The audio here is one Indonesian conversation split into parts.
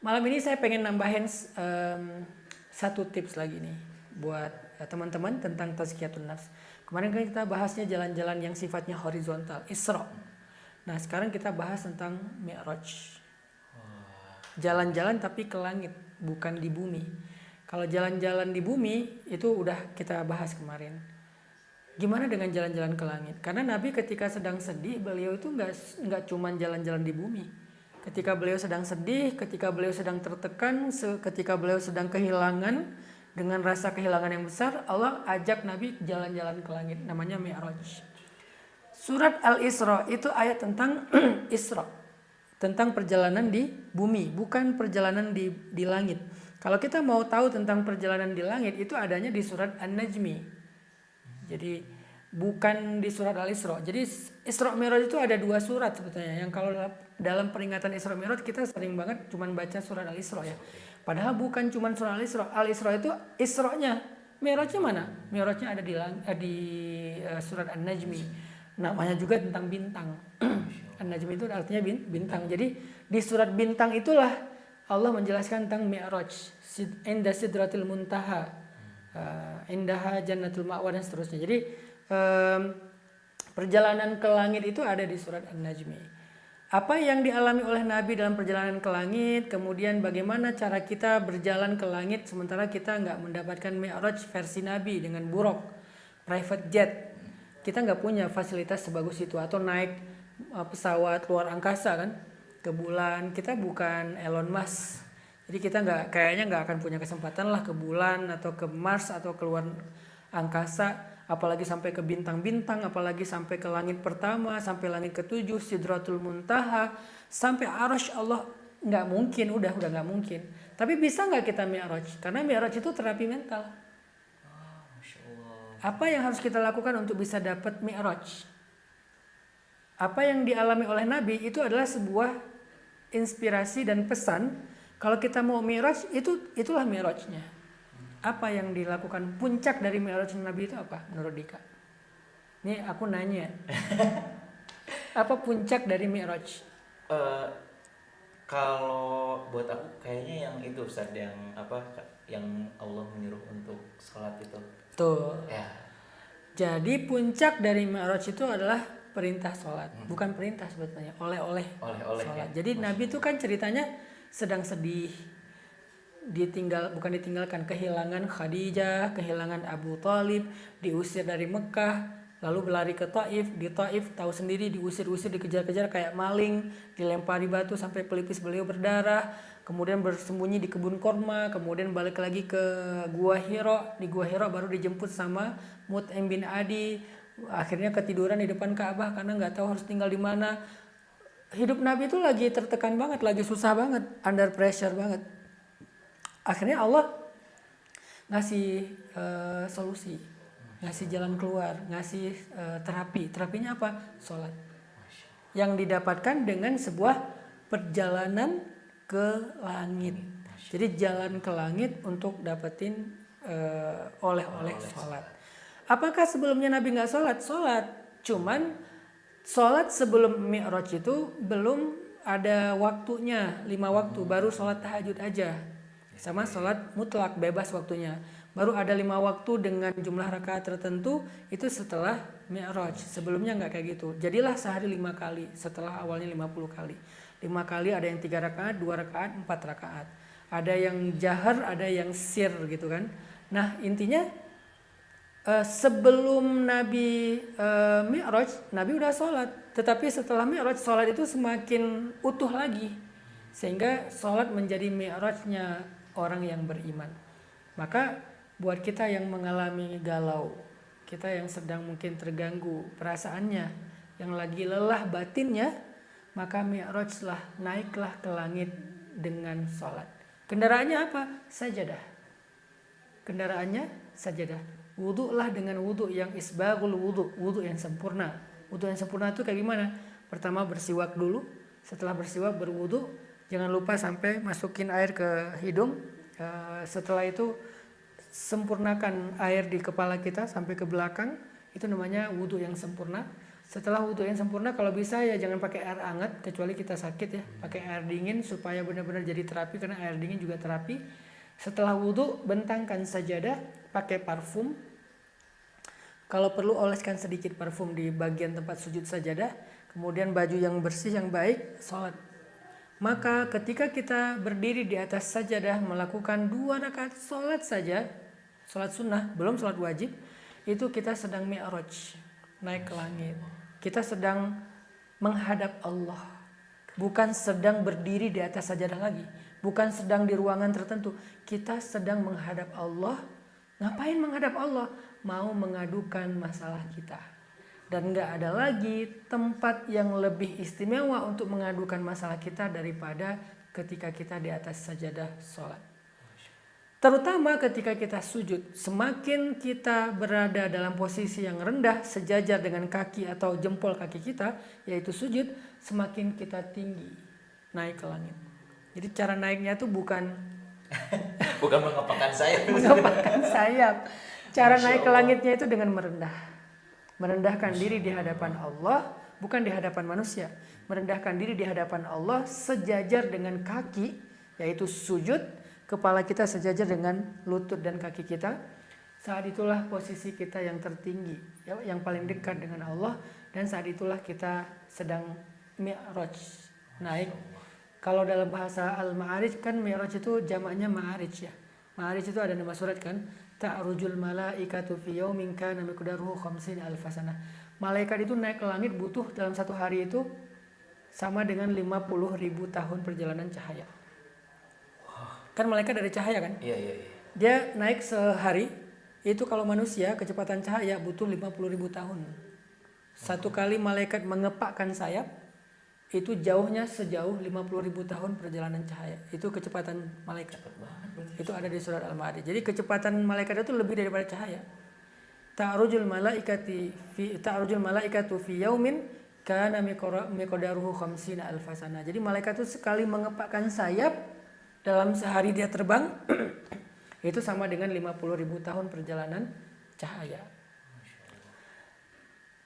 Malam ini saya pengen nambahin satu tips lagi nih buat teman-teman tentang tazkiyatun nafs. Kemarin kan kita bahasnya jalan-jalan yang sifatnya horizontal, Isra. Nah, sekarang kita bahas tentang Mi'raj. Jalan-jalan tapi ke langit, bukan di bumi. Kalau jalan-jalan di bumi itu udah kita bahas kemarin. Gimana dengan jalan-jalan ke langit? Karena Nabi ketika sedang sedih, beliau itu nggak cuma jalan-jalan di bumi. Ketika beliau sedang sedih, ketika beliau sedang tertekan, ketika beliau sedang kehilangan, dengan rasa kehilangan yang besar, Allah ajak Nabi jalan-jalan ke langit, namanya Mi'raj. Surat Al-Isra itu ayat tentang Isra, tentang perjalanan di bumi, bukan perjalanan di langit. Kalau kita mau tahu tentang perjalanan di langit, itu adanya di surat An-Najmi. Jadi bukan di surat Al-Isra. Jadi Isra Mi'raj itu ada 2 surat sebetulnya. Yang kalau dalam peringatan Isra Mi'raj kita sering banget cuman baca surat Al-Isra ya. Padahal bukan cuman surat Al-Isra. Al-Isra itu Isra-nya. Mi'rajnya mana? Mi'rajnya ada di surat An-Najmi. Namanya juga tentang bintang. An-Najmi itu artinya bintang. Jadi di surat bintang itulah Allah menjelaskan tentang Mi'raj. Inda sidratil muntaha. Indaha jannatul ma'wa dan seterusnya. Jadi perjalanan ke langit itu ada di surat An-Najmi. Apa yang dialami oleh Nabi dalam perjalanan ke langit, kemudian bagaimana cara kita berjalan ke langit sementara kita nggak mendapatkan Mi'raj versi Nabi dengan buruk, private jet. Kita nggak punya fasilitas sebagus itu, atau naik pesawat luar angkasa kan ke bulan. Kita bukan Elon Musk, jadi kita kayaknya nggak akan punya kesempatan lah ke bulan atau ke Mars atau keluar angkasa, apalagi sampai ke bintang-bintang, apalagi sampai ke langit pertama, sampai langit ke-7, Sidratul Muntaha, sampai Arasy Allah. Nggak mungkin, udah nggak mungkin. Tapi bisa nggak kita Mi'raj? Karena Mi'raj itu terapi mental. Apa yang harus kita lakukan untuk bisa dapat Mi'raj? Apa yang dialami oleh Nabi itu adalah sebuah inspirasi dan pesan. Kalau kita mau Mi'raj, itulah Mi'rajnya. Apa yang dilakukan puncak dari Mi'raj Nabi itu apa menurut Dika? Ini aku nanya. Apa puncak dari Mi'raj? Kalau buat aku kayaknya yang itu Ustaz, yang Allah menyuruh untuk sholat itu. Tuh. Ya. Jadi puncak dari Mi'raj itu adalah perintah sholat. Bukan perintah sebetulnya, oleh-oleh sholat. Ya. Jadi Nabi itu kan ceritanya sedang sedih. Bukan ditinggalkan, kehilangan Khadijah, kehilangan Abu Thalib, diusir dari Mekah, lalu berlari ke Taif. Di Taif tahu sendiri diusir-usir, dikejar-kejar kayak maling, dilempari batu sampai pelipis beliau berdarah, kemudian bersembunyi di kebun korma, kemudian balik lagi ke Gua Hira. Di Gua Hira baru dijemput sama Mut'im bin Adi. Akhirnya ketiduran di depan Ka'bah karena nggak tahu harus tinggal di mana. Hidup Nabi itu lagi tertekan banget, lagi susah banget, under pressure banget. Akhirnya Allah ngasih solusi, ngasih jalan keluar, ngasih terapi. Terapinya apa? Sholat. Yang didapatkan dengan sebuah perjalanan ke langit. Jadi jalan ke langit untuk dapetin oleh-oleh sholat. Apakah sebelumnya Nabi nggak sholat? Sholat. Cuman sholat sebelum Mi'raj itu belum ada waktunya, 5 waktu. Baru sholat tahajud aja. Sama sholat mutlak, bebas waktunya. Baru ada 5 waktu dengan jumlah rakaat tertentu, itu setelah Mi'raj. Sebelumnya nggak kayak gitu. Jadilah sehari 5 kali, setelah awalnya 50 kali. 5 kali ada yang 3 rakaat, 2 rakaat, 4 rakaat. Ada yang jahar, ada yang sir gitu kan. Nah intinya sebelum Nabi Mi'raj, Nabi udah sholat. Tetapi setelah Mi'raj, sholat itu semakin utuh lagi. Sehingga sholat menjadi Mi'rajnya orang yang beriman. Maka buat kita yang mengalami galau, kita yang sedang mungkin terganggu perasaannya, yang lagi lelah batinnya, maka Mi'rajlah, naiklah ke langit dengan sholat. Kendaraannya apa? Sajadah. Kendaraannya sajadah. Wudu'lah dengan wudu yang isbagul wudu, wudu yang sempurna. Wudu yang sempurna itu kayak gimana? Pertama bersiwak dulu, setelah bersiwak berwudu, jangan lupa sampai masukin air ke hidung. Setelah itu sempurnakan air di kepala kita sampai ke belakang. Itu namanya wudu yang sempurna. Setelah wudhu yang sempurna, kalau bisa ya jangan pakai air hangat kecuali kita sakit ya. Pakai air dingin supaya benar-benar jadi terapi, karena air dingin juga terapi. Setelah wudhu, bentangkan sajadah, pakai parfum. Kalau perlu oleskan sedikit parfum di bagian tempat sujud sajadah. Kemudian baju yang bersih yang baik, sholat. Maka ketika kita berdiri di atas sajadah melakukan 2 rakaat sholat saja, sholat sunnah, belum sholat wajib, itu kita sedang mi'raj, naik ke langit. Kita sedang menghadap Allah, bukan sedang berdiri di atas sajadah lagi, bukan sedang di ruangan tertentu. Kita sedang menghadap Allah. Ngapain menghadap Allah? Mau mengadukan masalah kita. Dan gak ada lagi tempat yang lebih istimewa untuk mengadukan masalah kita daripada ketika kita di atas sajadah sholat. Terutama ketika kita sujud, semakin kita berada dalam posisi yang rendah sejajar dengan kaki atau jempol kaki kita, yaitu sujud, semakin kita tinggi naik ke langit. Jadi cara naiknya itu bukan mengepakkan sayap. mengepakkan sayap. Cara naik ke langitnya itu dengan merendahkan diri di hadapan Allah, bukan di hadapan manusia. Merendahkan diri di hadapan Allah sejajar dengan kaki, yaitu sujud. Kepala kita sejajar dengan lutut dan kaki kita. Saat itulah posisi kita yang tertinggi, yang paling dekat dengan Allah. Dan saat itulah kita sedang mi'raj, naik. Kalau dalam bahasa Al-Ma'arij kan mi'raj itu jamaknya ma'arij ya. Ma'arij itu ada nama surat kan. Ta'rujul malaikatu fi yaumin kana miqdaruhu 50 alfasana. Malaikat itu naik ke langit butuh dalam satu hari itu sama dengan 50.000 tahun perjalanan cahaya. Kan malaikat dari cahaya kan? Iya. Dia naik sehari, itu kalau manusia kecepatan cahaya butuh 50.000 tahun. Satu kali malaikat mengepakkan sayap, itu jauhnya sejauh 50.000 tahun perjalanan cahaya. Itu kecepatan malaikat. Itu ada di surat Al-Ma'arij. Jadi kecepatan malaikat itu lebih daripada cahaya. Ta'rujul malaikatu fi yaumin kana miqdaruhu 50 alfasana. Jadi malaikat itu sekali mengepakkan sayap, dalam sehari dia terbang, itu sama dengan 50.000 tahun perjalanan cahaya.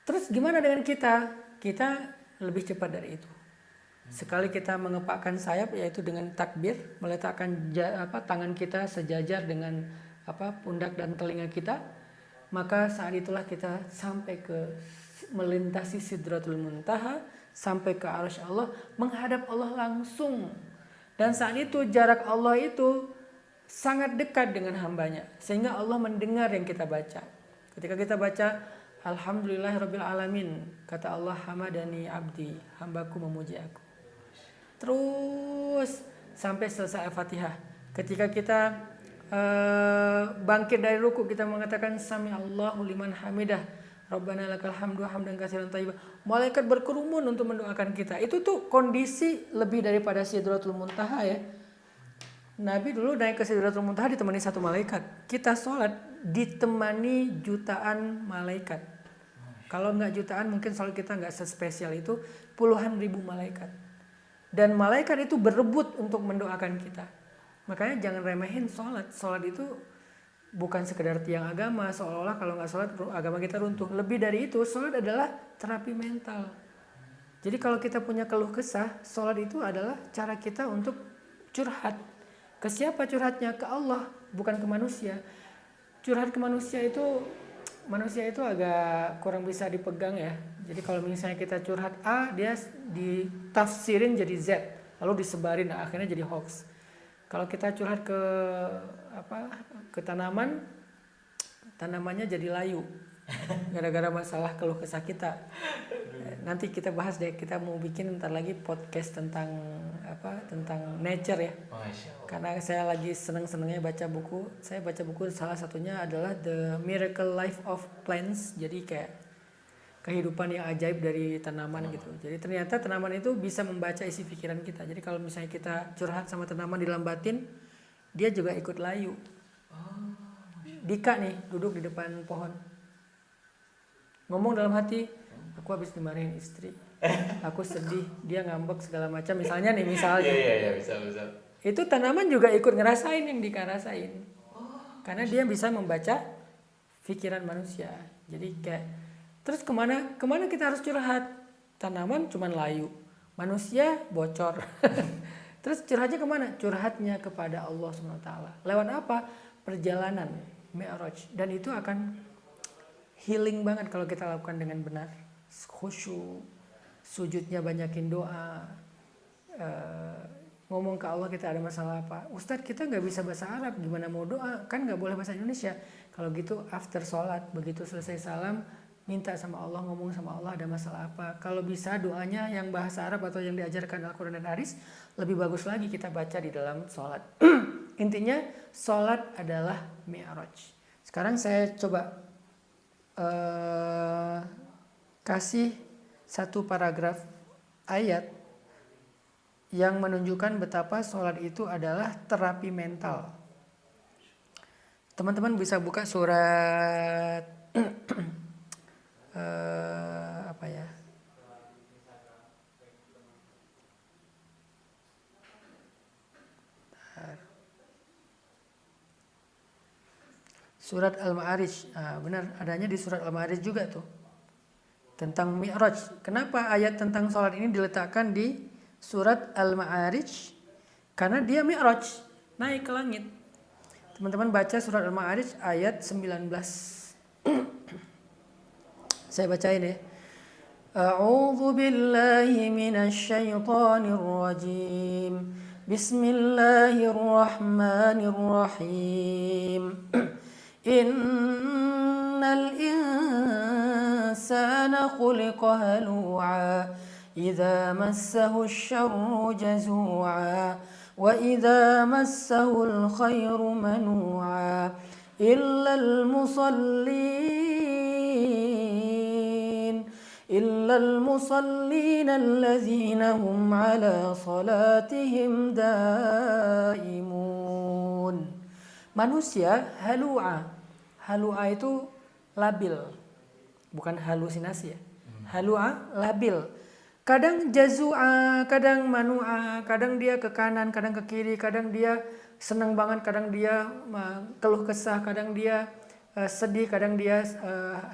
Terus gimana dengan kita? Kita lebih cepat dari itu. Sekali kita mengepakkan sayap, yaitu dengan takbir, meletakkan tangan kita sejajar dengan pundak dan telinga kita, maka saat itulah kita sampai ke melintasi Sidratul Muntaha, sampai ke Arsy Allah, menghadap Allah langsung. Dan saat itu jarak Allah itu sangat dekat dengan hambanya, sehingga Allah mendengar yang kita baca. Ketika kita baca Alhamdulillahirabbil alamin, kata Allah, hamadani abdi, hambaku memuji aku. Terus sampai selesai Al-Fatihah. Ketika kita bangkit dari ruku, kita mengatakan sami Allahu liman hamidah, Rabbana lakal hamdu hamdan katsiran thayyiban. Malaikat berkerumun untuk mendoakan kita. Itu tuh kondisi lebih daripada Sidratul Muntaha ya. Nabi dulu naik ke Sidratul Muntaha ditemani satu malaikat. Kita sholat ditemani jutaan malaikat. Kalau nggak jutaan mungkin sholat kita nggak sespesial itu, puluhan ribu malaikat. Dan malaikat itu berebut untuk mendoakan kita. Makanya jangan remehin sholat. Sholat itu bukan sekedar tiang agama, seolah-olah kalau nggak sholat agama kita runtuh. Lebih dari itu, sholat adalah terapi mental. Jadi kalau kita punya keluh kesah, sholat itu adalah cara kita untuk curhat. Ke siapa curhatnya? Ke Allah, bukan ke manusia. Curhat ke manusia itu agak kurang bisa dipegang ya. Jadi kalau misalnya kita curhat A, dia ditafsirin jadi Z, lalu disebarin, akhirnya jadi hoax. Kalau kita curhat ke tanamannya jadi layu gara-gara masalah keluh kesah kita. Nanti kita bahas deh, kita mau bikin ntar lagi podcast tentang nature ya. Karena saya lagi seneng-senengnya baca buku. Saya baca buku salah satunya adalah The Miracle Life of Plants. Jadi kayak kehidupan yang ajaib dari tanaman gitu. Jadi ternyata tanaman itu bisa membaca isi pikiran kita. Jadi kalau misalnya kita curhat sama tanaman dilambatin, dia juga ikut layu. Dika nih duduk di depan pohon, ngomong dalam hati, aku habis dimarahin istri, aku sedih, dia ngambek segala macam, misalnya. Iya, bisa. Itu tanaman juga ikut ngerasain yang Dika rasain, karena dia bisa membaca pikiran manusia. Jadi kayak Terus kemana kita harus curhat? Tanaman cuman layu, manusia bocor. Terus curhatnya kemana? Curhatnya kepada Allah SWT. Lewat apa? Perjalanan Mi'raj. Dan itu akan healing banget kalau kita lakukan dengan benar. Khusyuk, sujudnya banyakin doa, ngomong ke Allah kita ada masalah apa. Ustadz kita nggak bisa bahasa Arab, gimana mau doa? Kan nggak boleh bahasa Indonesia. Kalau gitu after sholat, begitu selesai salam, minta sama Allah, ngomong sama Allah ada masalah apa. Kalau bisa doanya yang bahasa Arab atau yang diajarkan Al-Quran dan Hadis, lebih bagus lagi kita baca di dalam sholat. Intinya sholat adalah Mi'raj. Sekarang saya coba kasih satu paragraf ayat yang menunjukkan betapa sholat itu adalah terapi mental. Teman-teman bisa buka surat apa ya? Surat Al-Ma'arij. Benar, adanya di surat Al-Ma'arij juga tuh. Tentang Mi'raj. Kenapa ayat tentang sholat ini diletakkan di surat Al-Ma'arij? Karena dia Mi'raj, naik ke langit. Teman-teman baca surat Al-Ma'arij ayat 19. Saya bacain ya. A'udzu billahi minasy syaithanir rajim. Bismillahirrahmanirrahim. Innal insana khuliqa halu'a idza massahu asy-syarru jazu'a wa idza massahu al-khairu manu'a illal musallin alladzina hum ala salatihim daimun. Manusia halu'a. Halu'a itu labil, bukan halusinasi ya. Halu'a labil. Kadang jazu'a, kadang manu'a, kadang dia ke kanan, kadang ke kiri, kadang dia senang banget, kadang dia keluh kesah, kadang dia sedih, kadang dia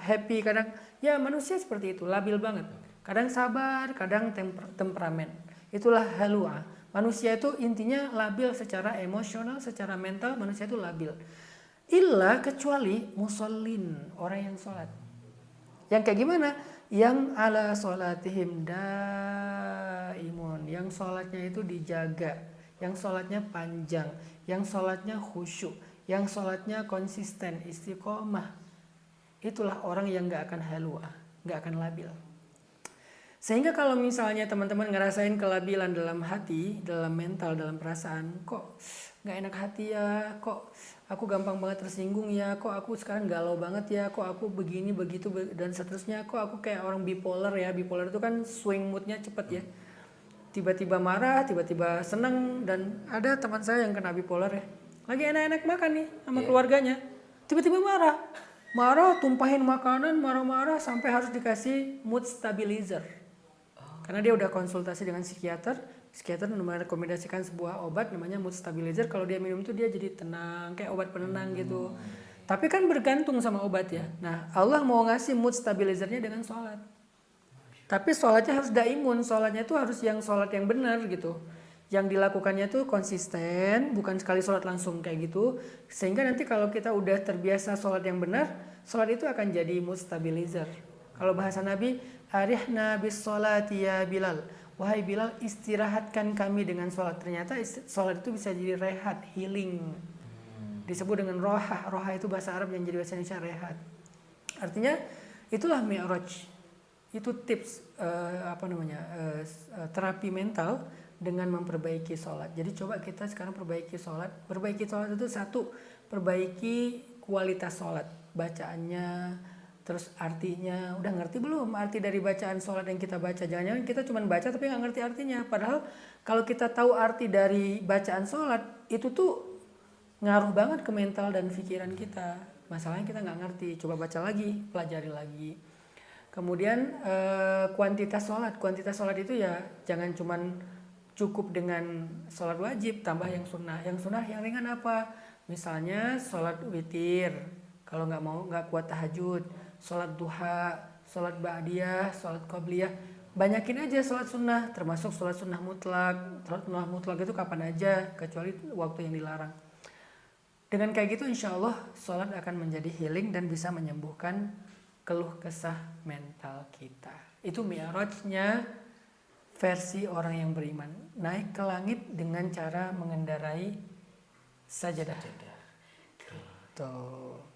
happy, kadang ya manusia seperti itu, labil banget. Kadang sabar, kadang temperamen. Itulah halu'a. Manusia itu intinya labil secara emosional, secara mental, manusia itu labil. Illa kecuali musallin, orang yang sholat. Yang kayak gimana? Yang ala sholatihim daimun, yang sholatnya itu dijaga, yang sholatnya panjang, yang sholatnya khusyuk, yang sholatnya konsisten, istiqomah. Itulah orang yang gak akan halu'ah, gak akan labil. Sehingga kalau misalnya teman-teman ngerasain kelabilan dalam hati, dalam mental, dalam perasaan, kok gak enak hati ya, kok aku gampang banget tersinggung ya, kok aku sekarang galau banget ya, kok aku begini, begitu, dan seterusnya, kok aku kayak orang bipolar ya. Bipolar itu kan swing moodnya cepet ya. Tiba-tiba marah, tiba-tiba seneng, dan ada teman saya yang kena bipolar ya. Lagi enak-enak makan nih sama keluarganya, tiba-tiba marah, tumpahin makanan, marah-marah sampai harus dikasih mood stabilizer. Karena dia udah konsultasi dengan psikiater merekomendasikan sebuah obat namanya mood stabilizer. Kalau dia minum itu dia jadi tenang, kayak obat penenang gitu. Tapi kan bergantung sama obat ya. Nah, Allah mau ngasih mood stabilizernya dengan sholat. Tapi sholatnya harus daimun, sholatnya itu harus yang sholat yang benar gitu. Yang dilakukannya tuh konsisten, bukan sekali sholat langsung kayak gitu. Sehingga nanti kalau kita udah terbiasa sholat yang benar, sholat itu akan jadi mood stabilizer. Kalau bahasa Nabi, arihna bis sholati ya Bilal. Wahai Bilal, istirahatkan kami dengan sholat. Ternyata sholat itu bisa jadi rehat, healing. Disebut dengan rohah. Rohah itu bahasa Arab yang jadi bahasa Indonesia rehat. Artinya itulah Mi'raj. Itu tips terapi mental dengan memperbaiki sholat. Jadi coba kita sekarang perbaiki sholat. Perbaiki sholat itu satu, perbaiki kualitas sholat. Bacaannya, terus artinya, udah ngerti belum arti dari bacaan sholat yang kita baca? Jangan-jangan kita cuma baca tapi nggak ngerti artinya. Padahal kalau kita tahu arti dari bacaan sholat, itu tuh ngaruh banget ke mental dan pikiran kita. Masalahnya kita nggak ngerti. Coba baca lagi, pelajari lagi. Kemudian kuantitas sholat. Kuantitas sholat itu ya jangan cuma cukup dengan sholat wajib, tambah yang sunnah. Yang sunnah yang ringan apa? Misalnya sholat witir. Kalau nggak kuat tahajud. Sholat duha, sholat ba'diyah, sholat qobliyah. Banyakin aja sholat sunnah, termasuk sholat sunnah mutlak. Sholat sunnah mutlak itu kapan aja, kecuali waktu yang dilarang. Dengan kayak gitu insya Allah sholat akan menjadi healing dan bisa menyembuhkan keluh kesah mental kita. Itu mi'rajnya versi orang yang beriman. Naik ke langit dengan cara mengendarai sajadah. Sajadah. Oke. Tuh.